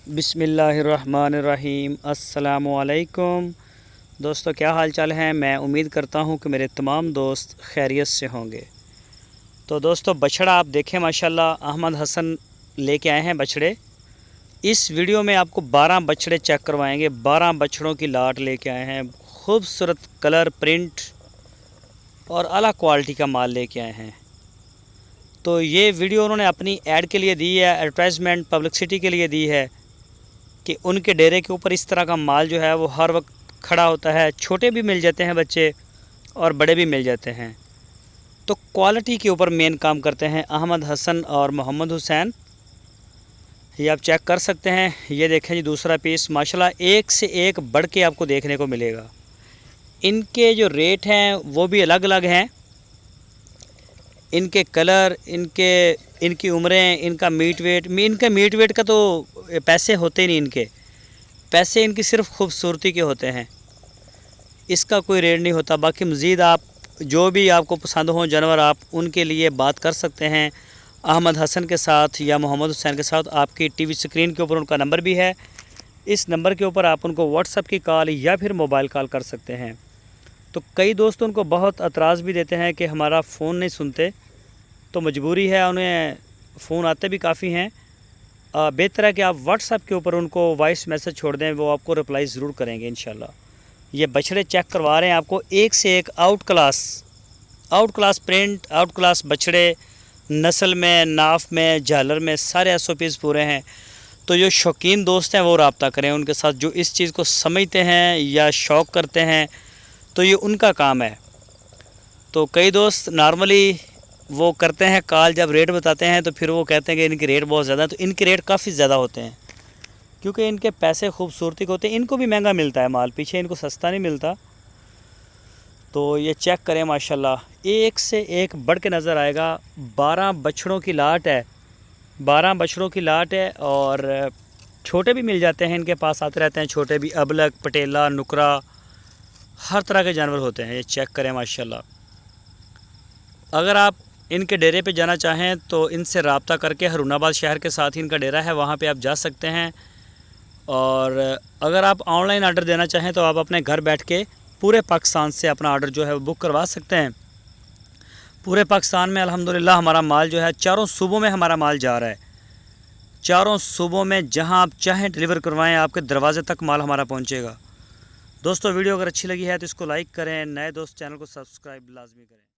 बिस्मिल्लाहिर्रहमानिर्रहीम। अस्सलामुअलैकुम दोस्तों, क्या हाल चाल है। मैं उम्मीद करता हूँ कि मेरे तमाम दोस्त खैरियत से होंगे। तो दोस्तों, बछड़ा आप देखें, माशाल्लाह अहमद हसन लेके आए हैं बछड़े। इस वीडियो में आपको 12 बछड़े चेक करवाएंगे। 12 बछड़ों की लाट लेके आए हैं। खूबसूरत कलर, प्रिंट और आला क्वालिटी का माल लेके आए हैं। तो ये वीडियो उन्होंने अपनी ऐड के लिए दी है, एडवर्टाइजमेंट पब्लिसिटी के लिए दी है कि उनके डेरे के ऊपर इस तरह का माल जो है वो हर वक्त खड़ा होता है। छोटे भी मिल जाते हैं बच्चे और बड़े भी मिल जाते हैं। तो क्वालिटी के ऊपर मेन काम करते हैं अहमद हसन और मोहम्मद हुसैन। ये आप चेक कर सकते हैं। ये देखें जी, दूसरा पीस माशाल्लाह एक से एक बढ़ के आपको देखने को मिलेगा। इनके जो रेट हैं वो भी अलग अलग हैं। इनके कलर, इनकी उम्रें, इनका मीट वेट का तो पैसे होते ही नहीं। इनके पैसे इनकी सिर्फ खूबसूरती के होते हैं। इसका कोई रेट नहीं होता। बाकी मज़ीद आप जो भी आपको पसंद हो जानवर, आप उनके लिए बात कर सकते हैं अहमद हसन के साथ या मोहम्मद हुसैन के साथ। आपकी टीवी स्क्रीन के ऊपर उनका नंबर भी है। इस नंबर के ऊपर आप उनको व्हाट्सएप की कॉल या फिर मोबाइल कॉल कर सकते हैं। तो कई दोस्त उनको बहुत एतराज़ भी देते हैं कि हमारा फ़ोन नहीं सुनते, तो मजबूरी है, उन्हें फ़ोन आते भी काफ़ी हैं। बेहतर है कि आप व्हाट्सएप के ऊपर उनको वॉइस मैसेज छोड़ दें, वो आपको रिप्लाई ज़रूर करेंगे इंशाल्लाह। ये बछड़े चेक करवा रहे हैं आपको, एक से एक out class print, out class बछड़े, नस्ल में, नाफ में, झालर में सारे SOPs पूरे हैं। तो जो शौकीन दोस्त हैं वो रब्ता करें उनके साथ, जो इस चीज़ को समझते हैं या शौक़ करते हैं, तो ये उनका काम है। तो कई दोस्त नॉर्मली वो करते हैं कॉल, जब रेट बताते हैं तो फिर वो कहते हैं कि इनके रेट बहुत ज़्यादा है। तो इनके रेट काफ़ी ज़्यादा होते हैं क्योंकि इनके पैसे खूबसूरती के होते हैं। इनको भी महंगा मिलता है माल, पीछे इनको सस्ता नहीं मिलता। तो ये चेक करें माशाल्लाह, एक से एक बढ़ के नज़र आएगा। 12 बछड़ों की लाट है, 12 बछड़ों की लाट है। और छोटे भी मिल जाते हैं, इनके पास आते रहते हैं छोटे भी, अबलग, पटेला, नुकरा, हर तरह के जानवर होते हैं। ये चेक करें माशाल्लाह। अगर आप इनके डेरे पे जाना चाहें तो इनसे रब्ता करके, हरूनाबाद शहर के साथ ही इनका डेरा है, वहाँ पे आप जा सकते हैं। और अगर आप ऑनलाइन आर्डर देना चाहें तो आप अपने घर बैठ के पूरे पाकिस्तान से अपना आर्डर जो है वो बुक करवा सकते हैं। पूरे पाकिस्तान में अल्हम्दुलिल्लाह हमारा माल जो है, चारों सूबों में हमारा माल जा रहा है। चारों सूबों में जहाँ आप चाहें डिलीवर करवाएँ, आपके दरवाजे तक माल हमारा पहुँचेगा। दोस्तों, वीडियो अगर अच्छी लगी है तो इसको लाइक करें। नए दोस्त चैनल को सब्सक्राइब लाजमी करें।